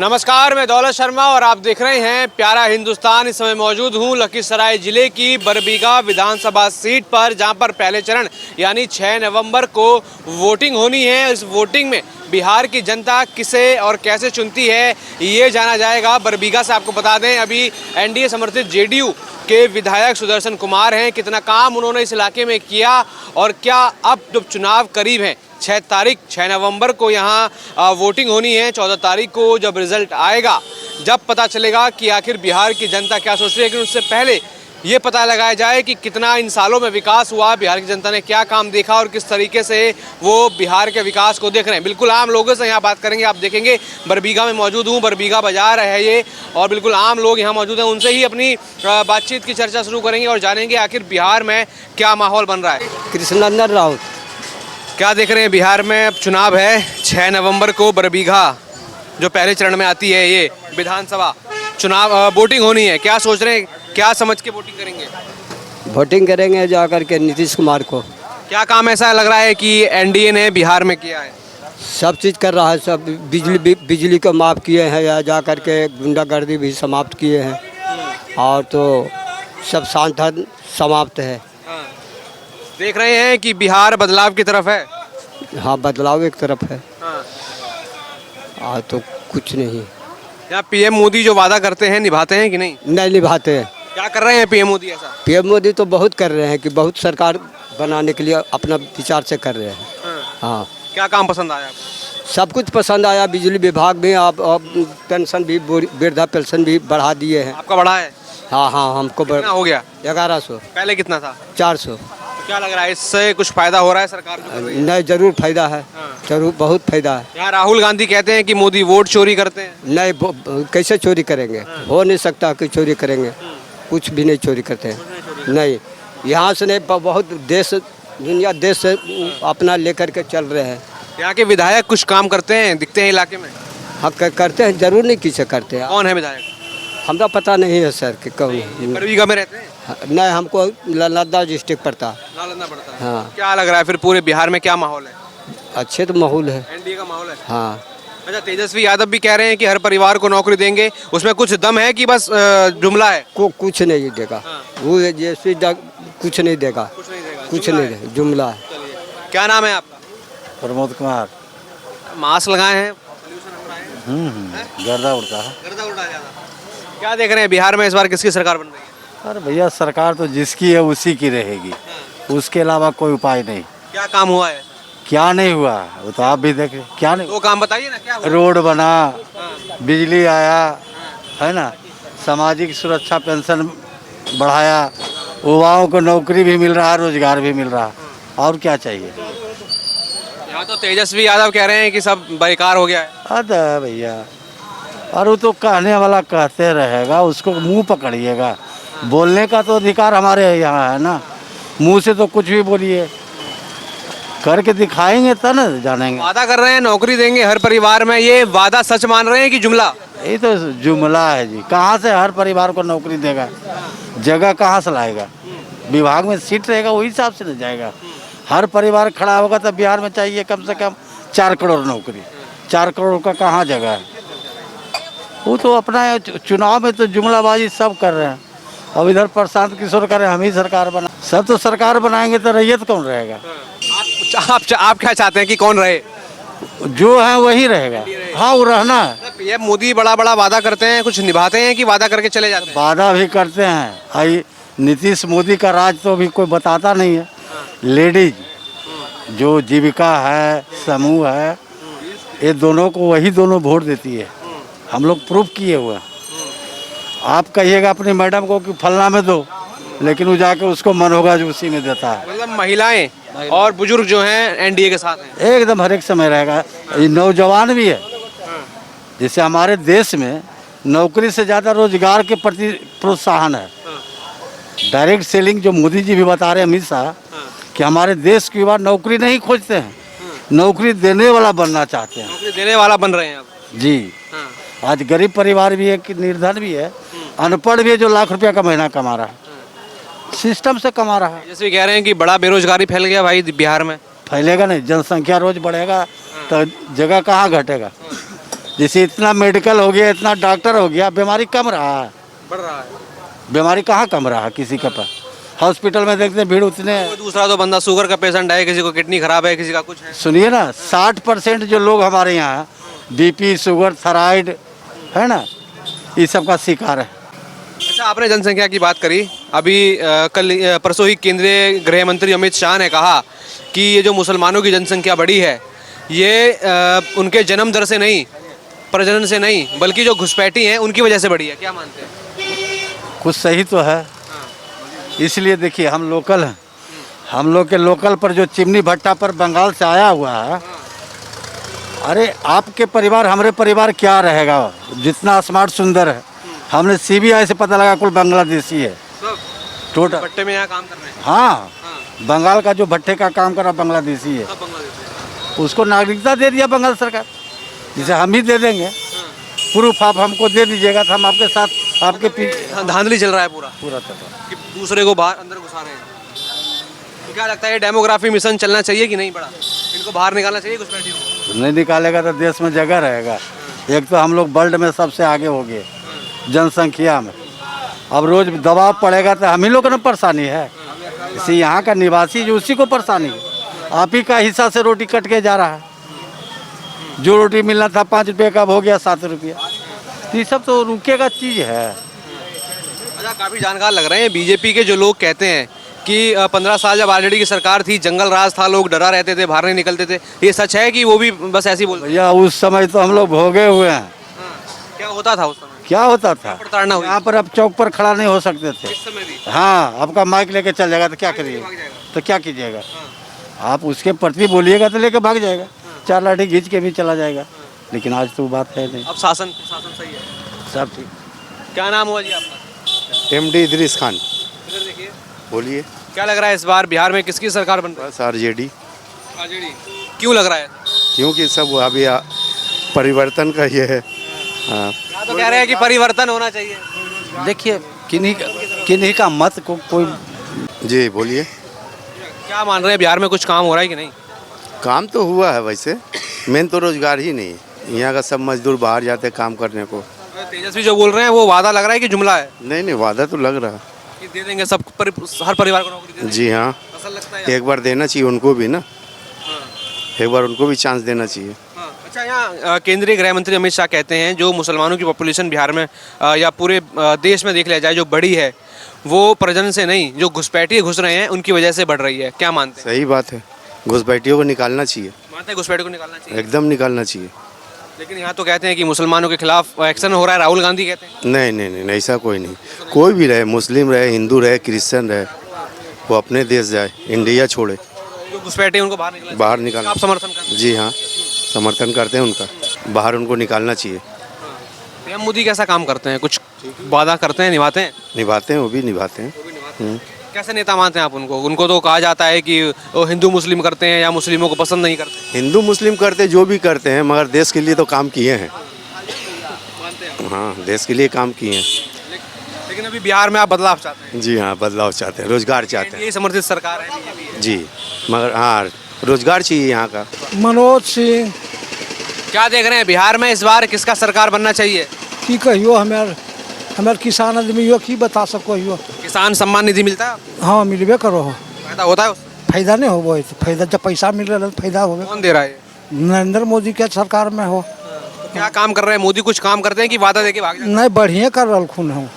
नमस्कार, मैं दौलत शर्मा और आप देख रहे हैं प्यारा हिंदुस्तान। इस समय मौजूद हूँ लखीसराय जिले की बरबीघा विधानसभा सीट पर, जहां पर पहले चरण यानी 6 नवंबर को वोटिंग होनी है। इस वोटिंग में बिहार की जनता किसे और कैसे चुनती है ये जाना जाएगा। बरबीघा से आपको बता दें, अभी एनडीए समर्थित जेडीयू के विधायक सुदर्शन कुमार हैं। कितना काम उन्होंने इस इलाके में किया और क्या अब जब चुनाव करीब हैं, 6 नवंबर को यहाँ वोटिंग होनी है। 14 तारीख को जब रिजल्ट आएगा, जब पता चलेगा कि आखिर बिहार की जनता क्या सोच रही है। लेकिन उससे पहले ये पता लगाया जाए कि कितना इन सालों में विकास हुआ, बिहार की जनता ने क्या काम देखा और किस तरीके से वो बिहार के विकास को देख रहे हैं। बिल्कुल आम लोगों से यहाँ बात करेंगे। आप देखेंगे बरबीघा में मौजूद हूँ, बरबीघा बाजार है ये, और बिल्कुल आम लोग यहाँ मौजूद हैं। उनसे ही अपनी बातचीत की चर्चा शुरू करेंगे और जानेंगे आखिर बिहार में क्या माहौल बन रहा है। कृष्णनंदन राउत। क्या देख रहे हैं बिहार में? अब चुनाव है 6 नवंबर को, बरबीघा जो पहले चरण में आती है, ये विधानसभा चुनाव वोटिंग होनी है। क्या सोच रहे हैं, क्या समझ के वोटिंग करेंगे? वोटिंग करेंगे जा करके नीतीश कुमार को। क्या काम ऐसा लग रहा है कि एनडीए ने बिहार में किया है? सब चीज़ कर रहा है, सब बिजली को माफ़ किए हैं, या जा करके गुंडागर्दी भी समाप्त किए हैं, और तो सब सांधन समाप्त है। देख रहे हैं कि बिहार बदलाव की तरफ है। हाँ, बदलाव एक तरफ है। हाँ। तो कुछ नहीं। यहाँ पीएम मोदी जो वादा करते हैं निभाते हैं कि नहीं? नहीं निभाते हैं। क्या कर रहे हैं पीएम मोदी ऐसा? पीएम मोदी तो बहुत कर रहे हैं कि बहुत सरकार बनाने के लिए अपना विचार से कर रहे हैं। हाँ। क्या काम पसंद आया आपको? सब कुछ पसंद आया। बिजली विभाग में आप पेंशन भी, वृद्धा पेंशन भी बढ़ा दिए हैं। आपका बढ़ा है? हाँ हाँ, हमको कितना हो गया? 1100। पहले कितना था? 400। तो क्या लग रहा है, इससे कुछ फायदा हो रहा है सरकार को? नहीं, जरूर फायदा है। जरूर बहुत फायदा है। यहाँ राहुल गांधी कहते हैं कि मोदी वोट चोरी करते हैं। नहीं, कैसे चोरी करेंगे? हो नहीं सकता कि चोरी करेंगे। कुछ भी नहीं चोरी करते हैं। नहीं, यहाँ से नहीं, बहुत देश दुनिया देश से अपना लेकर के चल रहे हैं। यहाँ के विधायक कुछ काम करते हैं, दिखते हैं इलाके में? हाँ, करते हैं, जरूर नहीं किसे करते हैं। कौन है विधायक? हमरा पता नहीं है सर कि कौन है। बरबीघा में रहते हैं? नहीं, हमको नालंदा डिस्ट्रिक्ट पड़ता। नालंदा पड़ता है। हाँ। क्या लग रहा है फिर पूरे बिहार में क्या माहौल है? अच्छे तो माहौल है। एनडीए का माहौल है। हाँ। अच्छा, तेजस्वी यादव भी कह रहे हैं कि हर परिवार को नौकरी देंगे। उसमें कुछ दम है कि बस जुमला है? कुछ नहीं देगा। हाँ। वो जैसे कुछ नहीं देगा। कुछ नहीं देगा, कुछ जुमला नहीं देगा, जुमला है। चलिए, क्या नाम है आपका? प्रमोद कुमार। मास्क लगाए हैं? गर्दा उड़ता है। गर्दा उड़ा ज्यादा। क्या देख रहे हैं बिहार में इस बार किसकी सरकार बन रही है? अरे भैया, सरकार तो जिसकी है उसी की रहेगी, उसके अलावा कोई उपाय नहीं। क्या काम हुआ है? क्या नहीं हुआ वो तो आप भी देखें। क्या नहीं, दो काम बताइए ना, क्या हुआ? रोड बना, हाँ। बिजली आया, है ना, सामाजिक सुरक्षा पेंशन बढ़ाया, युवाओं को नौकरी भी मिल रहा है, रोजगार भी मिल रहा है, और क्या चाहिए। यहाँ तो तेजस्वी यादव कह रहे हैं कि सब बेकार हो गया है। अरे भैया, और वो तो कहने वाला कहते रहेगा, उसको मुंह पकड़िएगा। बोलने का तो अधिकार हमारे यहाँ है ना, मुंह से तो कुछ भी बोलिए, करके दिखाएंगे तब ना जानेंगे। वादा कर रहे हैं नौकरी देंगे हर परिवार में, ये वादा सच मान रहे हैं कि जुमला? ये तो जुमला है जी। कहाँ से हर परिवार को नौकरी देगा? जगह कहाँ से लाएगा? विभाग में सीट रहेगा, वही हिसाब से न जाएगा। हर परिवार खड़ा होगा तो बिहार में चाहिए कम से कम 4 करोड़ नौकरी। 4 करोड़ का कहाँ जगह है? वो तो अपना चुनाव में तो जुमलाबाजी सब कर रहे हैं। अब इधर प्रशांत किशोर करें, हम ही सरकार बना, सब तो सरकार बनाएंगे तो रैयत कौन रहेगा? आप क्या चाहते हैं कि कौन रहे? जो है वही रहेगा। हाँ, वो रहना है। पीएम मोदी बड़ा बड़ा वादा करते हैं, कुछ निभाते हैं कि वादा करके चले जाते हैं? वादा भी करते हैं। आई नीतीश मोदी का राज तो अभी कोई बताता नहीं है। लेडीज जो जीविका है, समूह है, ये दोनों को वही दोनों वोट देती है। हम लोग प्रूफ किए हुए हैं। आप कहिएगा अपनी मैडम को कि फलना में दो, लेकिन वो जाके उसको मन होगा जो उसी में देता है। मतलब महिलाएं और बुजुर्ग जो हैं एनडीए के साथ हैं? एकदम हर एक समय रहेगा। ये नौजवान भी है। जैसे हमारे देश में नौकरी से ज़्यादा रोजगार के प्रति प्रोत्साहन है। डायरेक्ट सेलिंग जो मोदी जी भी बता रहे हैं हमेशा कि हमारे देश के युवा नौकरी नहीं खोजते हैं, नौकरी देने वाला बनना चाहते हैं। नौकरी देने वाला बन रहे हैं आप? जी। आज गरीब परिवार भी है कि निर्धन भी है, अनपढ़ भी है, जो लाख रुपया का महीना कमा रहा है, सिस्टम से कमा रहा है। जैसे कह रहे हैं कि बड़ा बेरोजगारी फैल गया भाई बिहार में। फैलेगा नहीं, जनसंख्या रोज बढ़ेगा तो जगह कहाँ घटेगा। जैसे इतना मेडिकल हो गया, इतना डॉक्टर हो गया, बीमारी कम रहा है। बढ़ रहा है। बीमारी कहाँ कम रहा है किसी का पर। हॉस्पिटल में देखते हैं भीड़ उतने है। कोई दूसरा तो बंदा शुगर का पेशेंट है, किसी को किडनी खराब है, किसी का कुछ है। सुनिए ना, 60% जो लोग हमारे यहाँ बीपी, शुगर, थायराइड है ना, ये सब का शिकार है। अच्छा, आपने जनसंख्या की बात करी। अभी परसों ही केंद्रीय गृह मंत्री अमित शाह ने कहा कि ये जो मुसलमानों की जनसंख्या बढ़ी है, ये उनके जन्म दर से नहीं, प्रजनन से नहीं, बल्कि जो घुसपैठी हैं उनकी वजह से बढ़ी है। क्या मानते हैं? कुछ सही तो है। इसलिए देखिए, हम लोकल हैं, हम लोग के लोकल पर जो चिमनी भट्टा पर बंगाल से आया हुआ है, अरे आपके परिवार हमारे परिवार क्या रहेगा। जितना स्मार्ट सुंदर है, हमने CBI से पता लगा कुल बांग्लादेशी है टोटल। भट्टे में यहाँ काम कर रहे हैं। हाँ, बंगाल का जो भट्टे का काम कर रहा बांग्लादेशी है, सब बांग्लादेशी। उसको नागरिकता दे दिया बंगाल सरकार। जिसे हम ही दे देंगे, प्रूफ आप हमको दे दीजिएगा तो हम आपके साथ आपके पीछे। धांधली चल रहा है पूरा पूरा चल रहा है। कि दूसरे को बाहर अंदर घुसा रहे हैं। तो क्या लगता है, डेमोग्राफी मिशन चलना चाहिए कि नहीं? बड़ा इनको बाहर निकालना चाहिए घुसपैठियों को? नहीं निकालेगा तो देश में जगह रहेगा। एक तो हम लोग वर्ल्ड में सबसे आगे हो गए जनसंख्या में। अब रोज दबाव पड़ेगा तो हम ही लोग को ना परेशानी है। इसी यहाँ का निवासी जो उसी को परेशानी है। आप ही का हिस्सा से रोटी कट के जा रहा है। जो रोटी मिलना था 5 रुपये का, अब हो गया 7 रुपया। तो ये सब तो रुकेगा चीज़ है। अच्छा, काफ़ी जानकार लग रहे हैं। बीजेपी के जो लोग कहते हैं कि 15 साल जब आरजेडी की सरकार थी, जंगल राज था, लोग डरा रहते थे, बाहर नहीं निकलते थे, ये सच है कि वो भी बस ऐसे ही बोल? भैया उस समय तो हम लोग भोगे हुए हैं। क्या होता था उस समय? क्या होता था? प्रताड़ना हुई? यहाँ पर अब चौक पर खड़ा नहीं हो सकते थे। इस समय भी हाँ, आपका माइक लेके चल जाएगा तो क्या करिएगा? भाग जाएगा। तो क्या कीजिएगा? आप उसके प्रति बोलिएगा तो लेके भाग जाएगा, 4 लाठी खींच के भी चला जाएगा। लेकिन आज तो वो बात है नहीं। अब शासन सही है, सब ठीक। क्या नाम हुआ जी आपका? MD इदरीस खान। इधर देखिए, बोलिए। क्या लग रहा है इस बार बिहार में किसकी सरकार बन रही बस RJD, है? आरजेडी। क्यों लग रहा है? क्योंकि सब अभी परिवर्तन का ये है। हाँ, यहाँ तो कह रहे हैं कि परिवर्तन होना चाहिए। देखिए, किन्हीं का मत को कोई। जी बोलिए। क्या मान रहे हैं, बिहार में कुछ काम हो रहा है कि नहीं? काम तो हुआ है, वैसे मेन तो रोजगार ही नहीं है। यहाँ का सब मजदूर बाहर जाते हैं काम करने को। तेजस्वी जो बोल रहे हैं वो वादा लग रहा है कि जुमला है? नहीं नहीं, वादा तो लग रहा है। कि दे देंगे सब हर परिवार को नौकरी दे देंगे। जी हाँ, ऐसा लगता है? एक बार देना चाहिए उनको भी ना, हाँ, एक बार उनको भी चांस देना चाहिए। हाँ। अच्छा, यहाँ केंद्रीय गृह मंत्री अमित शाह कहते हैं जो मुसलमानों की पॉपुलेशन बिहार में या पूरे देश में देख लिया जाए जो बढ़ी है, वो प्रजनन से नहीं, जो घुसपैठिए घुस रहे हैं उनकी वजह से बढ़ रही है। क्या मानते हैं? सही बात है, घुसपैठियों को निकालना चाहिए, मानते हैं घुसपैठियों को निकालना चाहिए? एकदम निकालना चाहिए। लेकिन यहाँ तो कहते हैं कि मुसलमानों के खिलाफ एक्शन हो रहा है, राहुल गांधी कहते हैं। नहीं नहीं नहीं, ऐसा कोई नहीं। कोई भी रहे, मुस्लिम रहे, हिंदू रहे, क्रिश्चियन रहे, वो अपने देश जाए, इंडिया छोड़े। जो घुसपैठे उनको बाहर निकालना आप समर्थन करते हैं? जी हाँ, समर्थन करते हैं उनका। बाहर उनको निकालना चाहिए। पीएम मोदी कैसा काम करते हैं? कुछ वादा करते हैं, निभाते हैं? निभाते हैं, वो भी निभाते हैं। कैसे नेता मानते हैं आप उनको? उनको तो कहा जाता है कि वो हिंदू मुस्लिम करते हैं या मुस्लिमों को पसंद नहीं करते। हिंदू मुस्लिम करते जो भी करते हैं, मगर देश के लिए तो काम किए हैं। मानते हैं? हाँ, देश के लिए काम किए हैं। लेकिन अभी बिहार में आप बदलाव चाहते हैं? जी हाँ, बदलाव चाहते हैं, रोजगार चाहते हैं। ये समर्थित सरकार है बीजेपी है। जी, मगर हाँ, रोजगार चाहिए यहाँ का। मनोज सिंह क्या देख रहे हैं बिहार में इस बार किसका सरकार बनना चाहिए? की कहियो हमार किसान आदमी हो की बता सको हो। किसान सम्मान निधि मिलता है? हाँ मिलबे करो हो। फायदा होता है उससे? फायदा नहीं हो तो फायदा जब पैसा मिल रहा है तो फायदा होगा। कौन दे रहा है? नरेंद्र मोदी के सरकार में हो। तो क्या काम कर रहे हैं मोदी? कुछ काम करते हैं कि वादा देके भाग जाते नहीं बढ़िया कर रखून हम।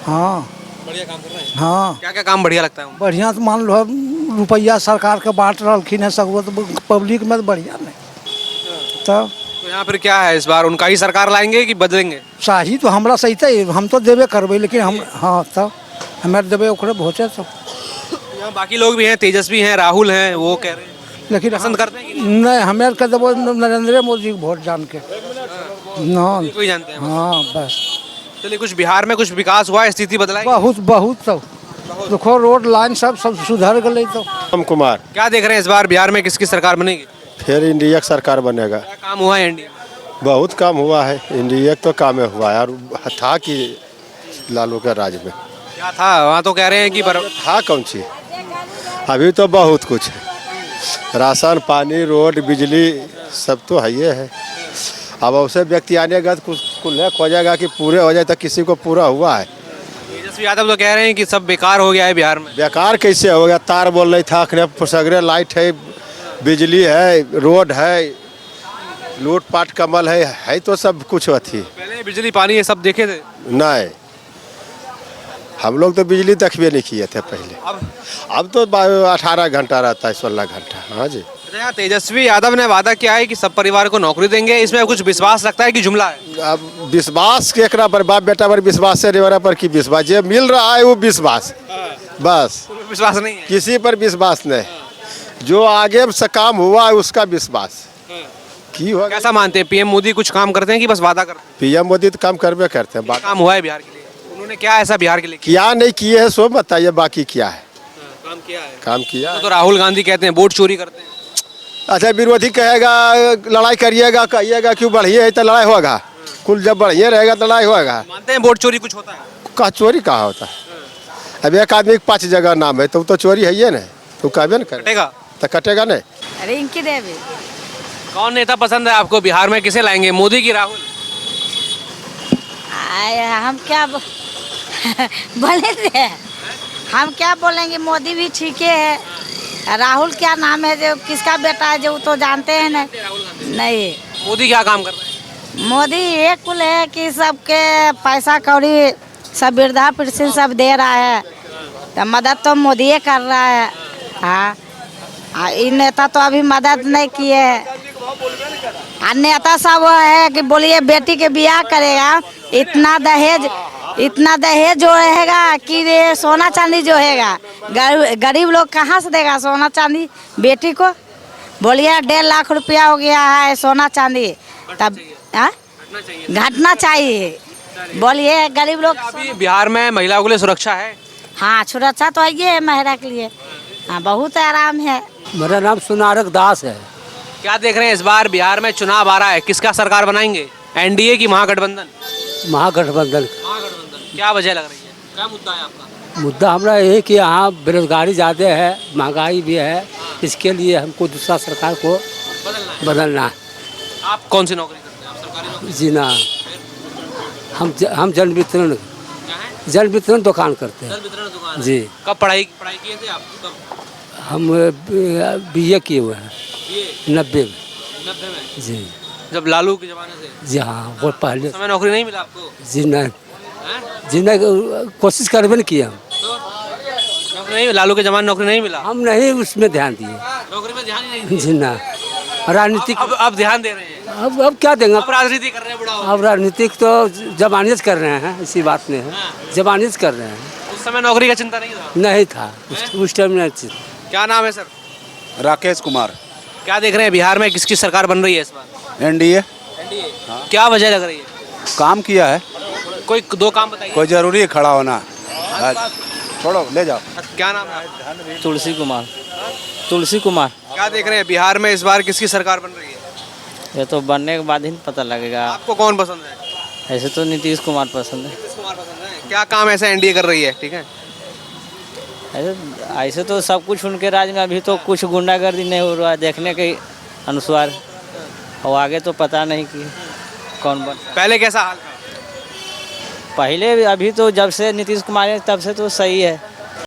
हाँ हैं? बढ़िया काम कर रहे हैं। हाँ क्या क्या काम बढ़िया लगता है उनको? बढ़िया तो मान लो रुपया सरकार के बांट रखिन है सब, तो पब्लिक में तो बढ़िया नहीं। तब तो यहाँ फिर क्या है, इस बार उनका ही सरकार लाएंगे कि बदलेंगे? शाही तो हमरा सही थे, हम तो देवे करबे, लेकिन हम हाँ तब हमारे देवे ओकरे भोचे तो। यहाँ बाकी लोग भी हैं, तेजस्वी हैं, राहुल हैं, वो कह रहे हैं लेकिन पसंद करते हैं कि नहीं हमें कर देवो नरेंद्र मोदी को वोट जान के ना। कोई जानते हैं? हाँ बस चलिए, कुछ बिहार में कुछ विकास हुआ है, स्थिति बदला है? बहुत बहुत तो देखो रोड लाइन सब सुधर गए तो। राम कुमार। क्या देख रहे हैं इस बार बिहार में किसकी सरकार बनेगी? फिर इंडिया की सरकार बनेगा। क्या काम हुआ है इंडिया में? बहुत काम हुआ है, इंडिया तो काम हुआ है। और था कि लालू के राज में क्या था वहाँ? तो कह रहे हैं कि था कौन सी, अभी तो बहुत कुछ है। राशन पानी रोड बिजली सब तो है ही है। अब ऐसे व्यक्ति आनेगा तो कुछ कुल्हे खोजेगा कि पूरे हो जाए, तो किसी को पूरा हुआ है। तेजस्वी यादव तो कह रहे हैं कि सब बेकार हो गया है बिहार में। बेकार कैसे हो गया? तार बोल रही था, अखने सगरे लाइट है, बिजली है, रोड है, लूटपाट कमल है तो सब कुछ अथी। पहले बिजली पानी ये सब देखे थे? नहीं, हम लोग तो बिजली देखबे नहीं किए थे पहले। अब तो 18 घंटा रहता है, 16 घंटा। हाँ जी। अच्छा, यहाँ तेजस्वी यादव ने वादा किया है कि सब परिवार को नौकरी देंगे, इसमें कुछ विश्वास रखता है कि जुमला है? अब विश्वास के एकरा पर, बाप बेटा पर विश्वास से रेवरा पर की विश्वास, जे मिल रहा है वो विश्वास, बस। विश्वास नहीं है किसी पर विश्वास नहीं, जो आगे से काम हुआ है उसका विश्वास की होगा। कैसा मानते हैं? पीएम मोदी कुछ काम करते हैं कि बस वादा करते हैं? पीएम मोदी तो काम करबे करते हैं। क्या काम हुआ है बिहार के लिए? उन्होंने क्या ऐसा बिहार के लिए क्या नहीं किए है सो बताइए, बाकी क्या है? काम किया है? काम किया है। तो राहुल गांधी कहते हैं वोट चोरी करते हैं। अच्छा, विरोधी कहेगा लड़ाई करिएगा, कहिएगा क्यों बढ़िया है तो लड़ाई होगा। कुल जब बढ़िया रहेगा तो लड़ाई होगा। मानते हैं वोट चोरी कुछ होता है? का चोरी कहाँ होता है? अब एक आदमी के 5 जगह नाम है तो तो चोरी है ही नहीं, तो कहबे न करे कटेगा तो कटेगा नहीं। रिंकी देवी। कौन नेता पसंद है आपको बिहार में? किसे लाएंगे, मोदी की राहुल? हम क्या बोलेंगे, हम क्या बोलेंगे? मोदी भी ठीक है, राहुल क्या नाम है, जो किसका बेटा है जो तो जानते हैं नहीं। मोदी क्या काम कर रहे हैं? मोदी ये कुल है कि सबके पैसा कौड़ी सब वृद्धा पेंशन सब दे रहा है, तो मदद तो मोदी कर रहा है। हाँ, इन नेता तो अभी मदद नहीं किए है। नेता सब है कि बोलिए बेटी के ब्याह करेगा, इतना दहेज जो रहेगा कि ये सोना चांदी जो हैगा, गरीब लोग कहाँ से देगा सोना चांदी बेटी को? बोलिए 1.5 लाख रुपया हो गया है सोना चांदी, तब घटना चाहिए। बोलिए गरीब लोग। अभी बिहार में महिलाओं के लिए सुरक्षा है? हाँ, सुरक्षा तो है महिला के लिए। हाँ, बहुत आराम है। मेरा नाम सुनारक दास है। क्या देख रहे हैं इस बार बिहार में चुनाव आ रहा है, किसका सरकार बनाएंगे? एनडीए की महागठबंधन? महागठबंधन। क्या वजह लग रही है? क्या मुद्दा है आपका? मुद्दा हमारा यही कि यहाँ बेरोजगारी ज़्यादा है, महंगाई भी है, इसके लिए हमको दूसरा सरकार को बदलना है। आप कौन सी नौकरी करते हैं? आप सरकारी नौकरी? जी ना, हम जन वितरण दुकान करते हैं। जल वितरण दुकान? जी। कब पढ़ाई किए थे आप? कब? हम BA किए हुए हैं। ये 90 में। 90 में? जी। जब लालू के जमाने से? जी हाँ, वो पहले। समय नौकरी नहीं मिला आपको? जी नहीं, हैं? जी नहीं, कोशिश करबे नहीं किए हम। तो नौकरी नहीं, लालू के जमाने नौकरी नहीं मिला? हम नहीं उसमें ध्यान दिए। नौकरी में ध्यान ही नहीं दिया? जी ना, राजनीतिक। अब ध्यान दे रहे हैं? अब क्या देंगे? अब राजनीति कर रहे हैं बुढ़ा हो? अब राजनीतिक तो जमानियत कर रहे हैं, इसी बात में है, जमानियत कर रहे हैं। उस समय नौकरी का चिंता नहीं था? नहीं था उस टाइम नहीं थी। क्या नाम है सर? राकेश कुमार। क्या देख रहे हैं बिहार में किसकी सरकार बन रही है इस बार? एनडीए। क्या वजह लग रही है? काम किया है, कोई 2 काम बताइए। कोई जरूरी है खड़ा होना? छोड़ो, ले जाओ। क्या नाम है? तुलसी कुमार। तुलसी कुमार। क्या देख रहे हैं बिहार में इस बार किसकी सरकार बन रही है? ये तो बनने के बाद ही पता लगेगा। आपको कौन पसंद है? ऐसे तो नीतीश कुमार पसंद है। नीतीश कुमार पसंद है। क्या काम ऐसा एनडीए कर रही है? ठीक है, ऐसे तो सब कुछ उनके राज में अभी तो कुछ गुंडागर्दी नहीं हो रहा है देखने के अनुसार, और आगे तो पता नहीं कि कौन बन। पहले कैसा हाल था? पहले अभी तो जब से नीतीश कुमार है तब से तो सही है।